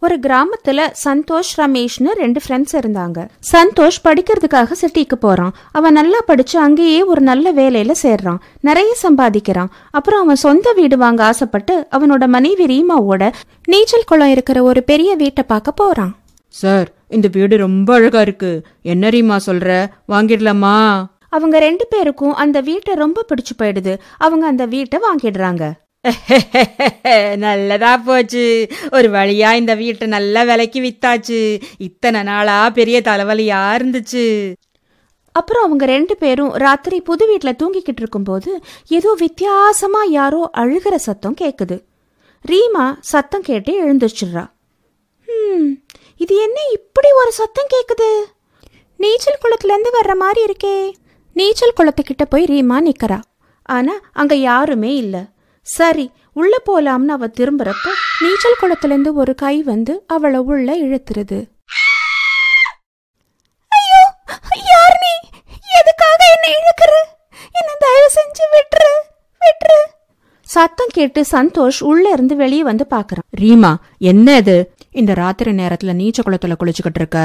ஒரு கிராமத்துல சந்தோஷ் ரமேஷ்னு 2 ஃப்ரெண்ட்ஸ் இருந்தாங்க. சந்தோஷ் படிக்கிறதுக்காக சிட்டிக்கு போறான். அவன் நல்லா படிச்சு அங்கேயே ஒரு நல்ல வேலையில சேர்றான், நிறைய சம்பாதிக்கிறான். அப்புறம் அவன் சொந்த வீடு வாங்க ஆசைப்பட்டு அவனோட மனைவி ரீமாவோட நீச்சல் குளம் இருக்கிற ஒரு பெரிய வீட்டை பார்க்க போறான். சார், இந்த வீடு ரொம்ப அழகா இருக்கு. என்ன ரீமா சொல்ற, வாங்கிடலாமா? அவங்க 2 பேருக்கும் அந்த வீட்டை ரொம்ப பிடிச்சு போயிடுது. அவங்க அந்த வீட்டை வாங்கிடுறாங்க. நல்லதா போச்சு, ஒரு வழியா இந்த வீட்டை நல்ல விலைக்கு வித்தாச்சு. இத்தனை நாளா பெரிய தலைவலியா இருந்துச்சு. அப்புறம் அவங்க 2 பேரும் ராத்திரி புது வீட்டுல தூங்கிக்கிட்டு இருக்கும்போது ஏதோ வித்தியாசமா யாரோ அழுகிற சத்தம் கேக்குது. ரீமா சத்தம் கேட்டு எழுந்துச்சிடுறா. இது என்ன இப்படி ஒரு சத்தம் கேக்குது? நீச்சல் குளத்துல இருந்து வர்ற மாதிரி இருக்கே. நீச்சல் குளத்துக்கிட்ட போய் ரீமா நிக்கிறா. ஆனா அங்க யாருமே இல்ல. சரி, உள்ள போலாம்னு அவ திரும்புறப்ப நீச்சல் குளத்துல இருந்து ஒரு கை வந்து அவளை உள்ள இழுத்துருது. ஐயோ, யார் நீ? எதுக்காக என்ன இழுக்குற? என்ன தயவு செஞ்சு விட்டுரு, விட்டுரு. சத்தம் கேட்டு சந்தோஷ் உள்ள இருந்து வெளியே வந்து பாக்குறான். ரீமா, என்ன இது? இந்த ராத்திரி நேரத்துல நீச்சல் குளத்துல குளிச்சுக்கிட்டு இருக்க?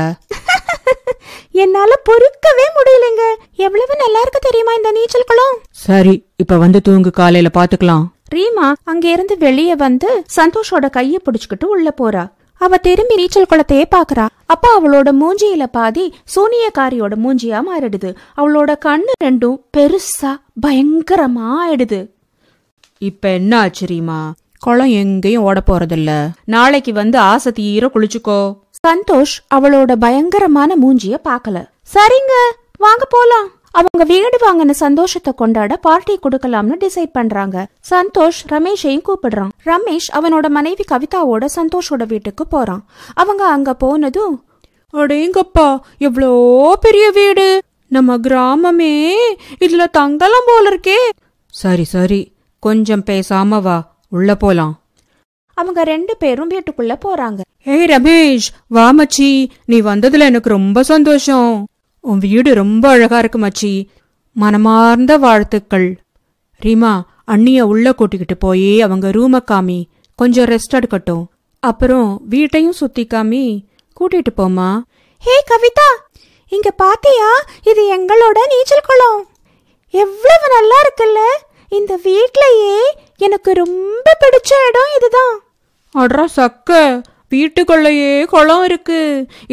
என்னால பொறுக்கவே முடியலங்க. எவ்வளவு நல்லா இருக்கு தெரியுமா இந்த நீச்சல் குளம்? சரி, இப்ப வந்து தூங்கு, காலையில பாத்துக்கலாம். ரீமா அங்க இருந்து வெளியே வந்து சந்தோஷோட கைய பிடிச்சுக்கிட்டு உள்ள போறா. அவ திரும்பி நீச்சல் குளத்தையே பாக்குறா. அப்ப அவளோட மூஞ்சியில பாதி சூனியக்காரியோட மூஞ்சியா மாறிடுது. அவளோட கண்ணு 2ம் பெருசா பயங்கரமா ஆயிடுது. இப்ப என்ன ஆச்சு ரீமா? குளம் எங்கேயும் ஓட போறதில்ல. நாளைக்கு வந்து ஆசை தீர குளிச்சுக்கோ. சந்தோஷ் அவளோட பயங்கரமான மூஞ்சிய பாக்கல. சரிங்க, வாங்க போலாம். அவங்க வீடு வாங்கின சந்தோஷத்தை கொண்டாட பார்ட்டி கொடுக்கலாம்னு டிசைட் பண்றாங்க. சந்தோஷ் ரமேஷையும் கூப்பிடுறான். ரமேஷ் அவனோட மனைவி கவிதாவோட சந்தோஷோட வீட்டுக்கு போறான். அவங்க அங்க போனதும், அடேங்கப்பா, எவ்வளோ பெரிய வீடு! நம்ம கிராமமே இதுல தங்கலாம் போல இருக்கே. சரி சரி, கொஞ்சம் பேசாம வா, உள்ள போலாம். அவங்க 2 பேரும் வீட்டுக்குள்ள போறாங்க. ஏய் ரமேஷ், வா மச்சி, நீ வந்ததுல எனக்கு ரொம்ப சந்தோஷம். உன் வீடு ரொம்ப அழகா இருக்கு மச்சி, மனமார்ந்த வாழ்த்துக்கள். ரீமா, அண்ணிய உள்ள கூட்டிக்கிட்டு போய் அவங்க ரூம காமி, கொஞ்சம் ரெஸ்ட் எடுக்கட்டும். அப்புறம் வீட்டையும் சுத்தி காமி, கூட்டிட்டு போமா. ஹே கவிதா, இங்க பாத்தியா? இது எங்களோட நீச்சல் குளம். எவ்வளவு நல்லா இருக்குல்ல. இந்த வீட்லயே எனக்கு ரொம்ப பிடிச்ச இடம் இதுதான். அட்ரா சக்க, வீட்டுக்குள்ளேயே குளம் இருக்கு.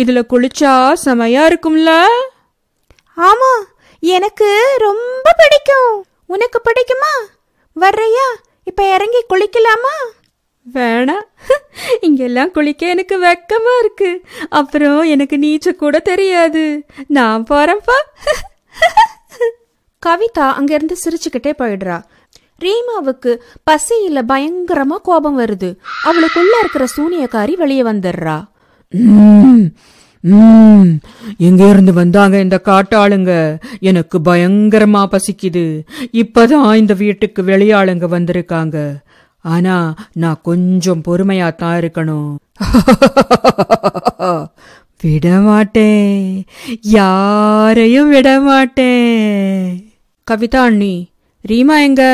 இதுல குளிச்சா செமையா இருக்கும்ல? ஆமா, எனக்கு ரொம்ப பிடிக்கும். உனக்கு பிடிக்குமா? வர்றியா? இப்ப இறங்கி குளிக்கலாமா? வேணா, இங்கெல்லாம் குளிக்க எனக்கு வெக்கமா இருக்கு. அப்புறம் எனக்கு நீச்சல் கூட தெரியாது. நான் போறேன்ப்பா. கவிதா அங்கிருந்து சிரிச்சுக்கிட்டே போயிடுறா. ரீமாவுக்கு பசியில பயங்கரமா கோபம் வருது. அவளுக்குள்ள இருக்கிற சூனியக்காரி வெளியே வந்துடுறா. எங்க இருந்து வந்தாங்க இந்த காட்டாளுங்க? எனக்கு பயங்கரமா பசிக்குது. இப்பதான் இந்த வீட்டுக்கு வெளியாளுங்க வந்திருக்காங்க. ஆனா நான் கொஞ்சம் பொறுமையாத்தான் இருக்கணும். விடமாட்டேன், யாரையும் விடமாட்டேன். கவிதா அண்ணி, ரீமா எங்க?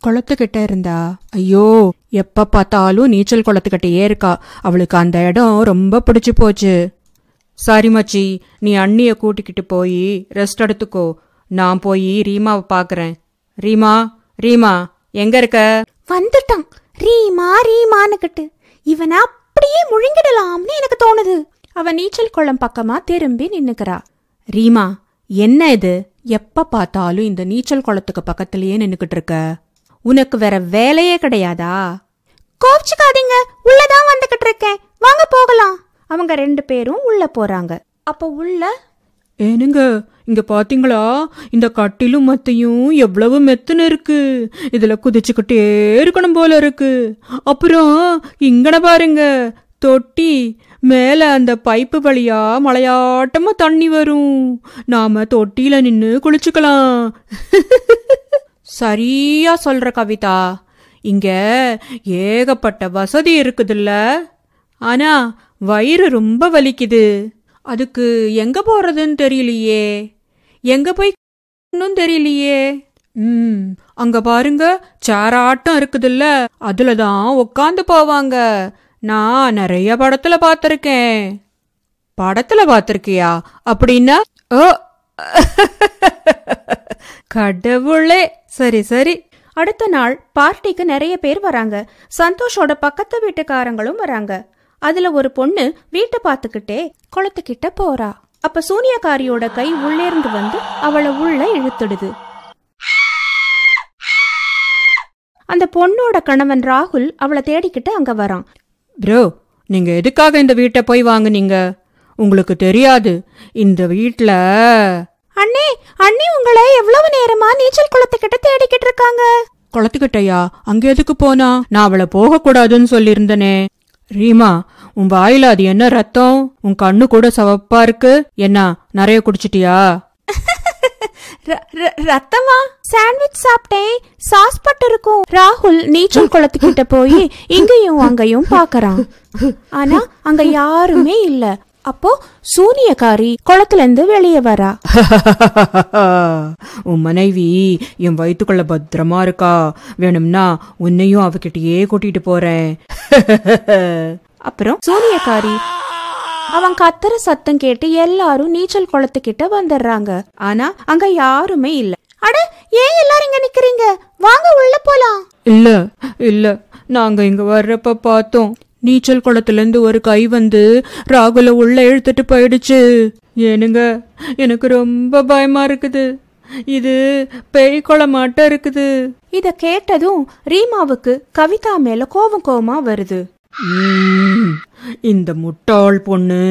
குளத்துக்கிட்ட இருந்தா. ஐயோ, எப்ப பார்த்தாலும் நீச்சல் குளத்துக்கிட்டே இருக்கா. அவளுக்கு அந்த இடம் ரொம்ப பிடிச்சு போச்சு. சரி மச்சி, நீ அண்ணிய கூட்டிக்கிட்டு போய் ரெஸ்ட் எடுத்துக்கோ. நான் போய் ரீமாவை பாக்குறேன். ரீமா, ரீமா எங்க இருக்க? வந்துட்டான். ரீமா ரீமானுக்கிட்டு இவனை அப்படியே முழுங்கிடலாம்னு எனக்கு தோணுது. அவ நீச்சல் குளம் பக்கமா திரும்பி நின்னுக்கிறா. ரீமா, என்ன இது? எப்ப பார்த்தாலும் இந்த நீச்சல் குளத்துக்கு பக்கத்திலேயே நின்னுக்கிட்டு இருக்க? உனக்கு வேற வேலையே கிடையாதா? கோவிச்சுக்காதீங்க, உள்ளதான் வந்துகிட்டு இருக்கேன், வாங்க போகலாம். அவங்க 2 பேரும் உள்ள போறாங்க. அப்ப உள்ள, ஏனுங்க, இங்க பாத்தீங்களா? இந்த கட்டிலும் மத்தையும் எவ்வளவு மெத்துன்னு இருக்கு. இதுல குதிச்சுக்கிட்டே இருக்கணும் போல இருக்கு. அப்புறம் இங்கன பாருங்க, தொட்டி மேல அந்த பைப்பு வழியா மலையாட்டமா தண்ணி வரும். நாம தொட்டியில நின்னு குளிச்சுக்கலாம். சரியா சொல்ற கவிதா, இங்க ஏகப்பட்ட வசதி இருக்குதுல்ல. ஆனா வயிறு ரொம்ப வலிக்குது. அதுக்கு எங்க போறதுன்னு தெரியலையே. எங்க போய் தெரியலையே. அங்க பாருங்க, சேராட்டம் இருக்குதுல்ல, அதுலதான் உக்காந்து போவாங்க. நான் நிறைய படத்துல பார்த்திருக்கேன். படத்துல பார்த்திருக்கியா? அப்படின்னா ஓ கடவுளே. சரி சரி. அடுத்த நாள் பார்ட்டிக்கு நிறைய பேர் வராங்க. சந்தோஷோட பக்கத்து வீட்டுக்காரங்களும் வராங்க. அதுல ஒரு பொண்ணு வீட்டை பார்த்துக்கிட்டே குளத்துக்கிட்ட போறா. அப்ப சூனியக்காரியோட கை உள்ளேர்ந்து வந்து அவளை உள்ள இழுத்துடுது. அந்த பொண்ணோட கணவன் ராகுல் அவளை தேடிக்கிட்டு அங்க வரான். ப்ரோ, நீங்க எதுக்காக இந்த வீட்டை போய் வாங்குனீங்க? உங்களுக்கு தெரியாது, இந்த வீட்ல அண்ணே அண்ணி உங்களை எவ்வளவு நேரமா நீச்சல் குளத்துக்கிட்ட தேடிக்கிட்டு இருக்காங்க. குளத்துக்கிட்டயா? அங்க எதுக்கு போனா? நான் அவளை போக கூடாதுன்னு சொல்லியிருந்தனே. ரீமா, உன் வாயில அது என்ன ரத்தம்? உன் கண்ணு கூட சவப்பா இருக்கு. என்ன நிறைய குடிச்சிட்டியா? ரத்தமா? சாண்ட்விச் சாப்பிட்டேன், சாஸ் பட்டு இருக்கும். ராகுல் நீச்சல் குளத்துக்கிட்ட போய் இங்கேயும் அங்கேயும் பாக்கறான். ஆனா அங்க யாருமே இல்ல. அப்போ சூனியக்காரி குளத்துல இருந்து வெளியே வரா. உன் மனைவி என் வயிற்றுக்குள்ள பத்திரமா இருக்கா. வேணும்னா உன்னையும் அவகிட்டயே கூட்டிட்டு போறேன். அப்புறம் சூனியக்காரி அவன் கத்துற சத்தம் கேட்டு எல்லாரும் நீச்சல் குளத்துக்கிட்ட வந்துடுறாங்க. ஆனா அங்க யாருமே இல்ல. அட, ஏன் எல்லாரும் இங்க நிக்கிறீங்க? வாங்க உள்ள போலாம். இல்ல இல்ல, நாங்க இங்க வர்றப்ப பார்த்தோம். நீச்சல் குளத்துல இருந்து ஒரு கை வந்து ராகுல உள்ள இழுத்துட்டு போயிடுச்சு. ஏனுங்க, எனக்கு ரொம்ப பயமா இருக்குது. இது பேய் குளமாட்டம் இருக்குது. இத கேட்டதும் ரீமாவுக்கு கவிதா மேல கோவமா வருது. இந்த முட்டாள் பொண்ணு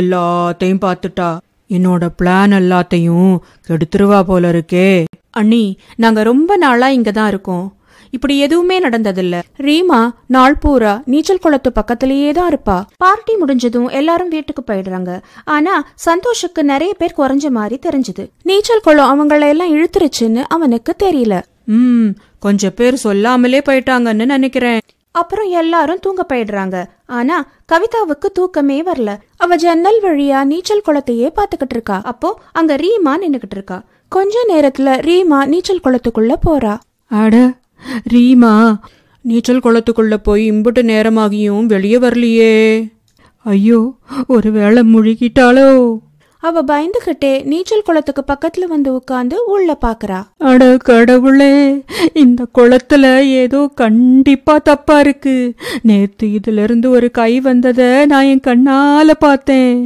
எல்லாத்தையும் பார்த்துட்டா. என்னோட பிளான் எல்லாத்தையும் கெடுத்துருவா போல இருக்கே. அண்ணி, நாங்க ரொம்ப நாளா இங்கதான் இருக்கோம். இப்படி எதுவுமே நடந்ததில்ல. ரீமா நாள் பூரா நீச்சல் குளத்து பக்கத்திலேயே தான் இருப்பா. பார்ட்டி முடிஞ்சதும் எல்லாரும் வீட்டுக்கு போயிடுறாங்க. ஆனா சந்தோஷுக்கு நிறைய பேர் குறைஞ்ச மாதிரி தெரிஞ்சது. நீச்சல் குளம் அவங்கள எல்லாம் இழுத்துருச்சுன்னு அவனுக்கு தெரியல. கொஞ்சம் பேர் சொல்லாமலே போயிட்டாங்கன்னு நினைக்கிறேன். அப்புறம் எல்லாரும் தூங்க போயிடுறாங்க. ஆனா கவிதாவுக்கு தூக்கமே வரல. அவ ஜன்னல் வழியா நீச்சல் குளத்தையே பாத்துக்கிட்டு இருக்கா. அப்போ அங்க ரீமா நின்னுகிட்டு இருக்கா. கொஞ்ச நேரத்துல ரீமா நீச்சல் குளத்துக்குள்ள போறா. அட, ரீமா நீச்சல் குளத்துக்குள்ள போய் இம்புட்டு நேரமாகியும் வெளியே வரலையே. ஐயோ, ஒருவேளை முழுகிட்டாளோ? அவ பயந்துகிட்டே நீச்சல் குளத்துக்கு பக்கத்துல வந்து உட்கார்ந்து உள்ள பாக்குறா. அட கடவுளே, இந்த குளத்துல ஏதோ கண்டிப்பா தப்பா இருக்கு. நேத்து இதுல இருந்து ஒரு கை வந்தத நான் என் கண்ணால பார்த்தேன்.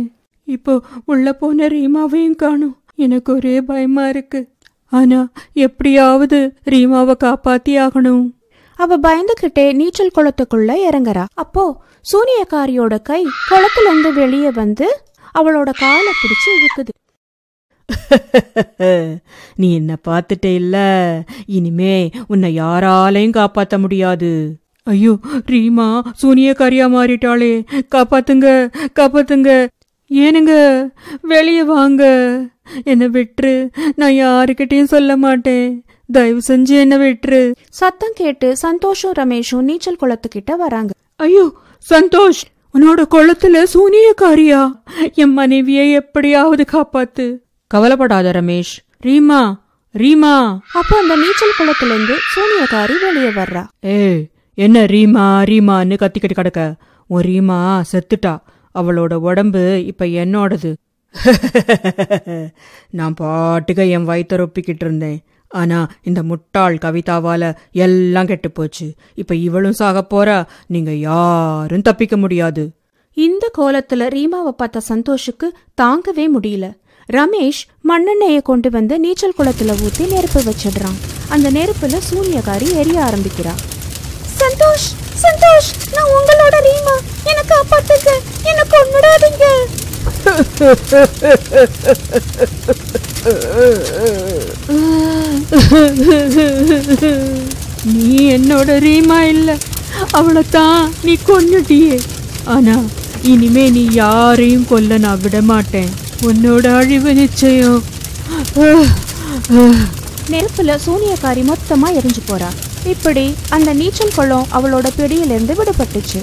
இப்போ உள்ள போன ரீமாவையும் காணும். எனக்கு ஒரே பயமா இருக்கு. ஆனா எப்படியாவது ரீமாவை காப்பாத்தி ஆகணும். அவ பயந்துகிட்டே நீச்சல் குளத்துக்குள்ள இறங்குறா. அப்போ சூனியக்காரியோட கை குளத்துல இருந்து வெளியே வந்து அவளோட காலை பிடிச்சு இழுக்குது. நீ என்ன பார்த்துட்டே இல்ல, இனிமே உன்னை யாராலையும் காப்பாத்த முடியாது. ஐயோ, ரீமா சூனியக்காரியா மாறிட்டாளே. காப்பாத்துங்க, காப்பாத்துங்க. ஏனுங்க, வெளியே வாங்க. என்ன விட்டுரு, நான் யாருக்கிட்டையும் சொல்ல மாட்டேன். தயவு செஞ்சு என்ன விட்டுரு. சத்தம் கேட்டு சந்தோஷும் ரமேஷும் நீச்சல் குளத்துக்கிட்ட வராங்க. ஐயோ சந்தோஷ், உன்னோட குளத்துல சூனியக்காரியா? என் மனைவியை எப்படியாவது காப்பாத்து. கவலைப்படாத ரமேஷ். ரீமா, ரீமா. அப்போ அந்த நீச்சல் குளத்துல இருந்து சூனியக்காரி வெளியே வர்றா. என்ன ரீமா ரீமான்னு கத்திக்கிட்டு கிடக்க? உன் ரீமா செத்துட்டா. அவளோட உடம்பு இப்ப என்னோடது. நான் பாட்டுக்க என் வயிற்ற ரொப்பிக்கிட்டு இருந்தேன். ஆனா இந்த முட்டாள் கவிதாவால எல்லாம் கெட்டு போச்சு. இப்ப இவளும் சாக போறா. நீங்க யாரும் தப்பிக்க முடியாது. இந்த கோலத்துல ரீமாவை பார்த்த சந்தோஷுக்கு தாங்கவே முடியல. ரமேஷ் மண்ணெண்ணெயை கொண்டு வந்து நீச்சல் குளத்துல ஊத்தி நெருப்பு வச்சிடுறான். அந்த நெருப்புல சூனியக்காரி எரிய ஆரம்பிக்கிறா. சந்தோஷ், சந்தோஷ், நான் உங்களோட ரீமா, எனக்கு காப்பாத்துங்க, எனக்கு கொன்னுடாதீங்க. நீ என்னோட ரீமா இல்ல, அவளைத்தான் நீ கொன்னுட்டியே. ஆனா இனிமே நீ யாரையும் கொல்ல நான் விட மாட்டேன். உன்னோட அழிவு நிச்சயம். நெருப்புல சூனியக்காரி மொத்தமா எரிஞ்சு போறா. இப்படி அந்த நீச்சல் குளம் அவளோட பிடியிலிருந்து விடுபட்டுச்சு.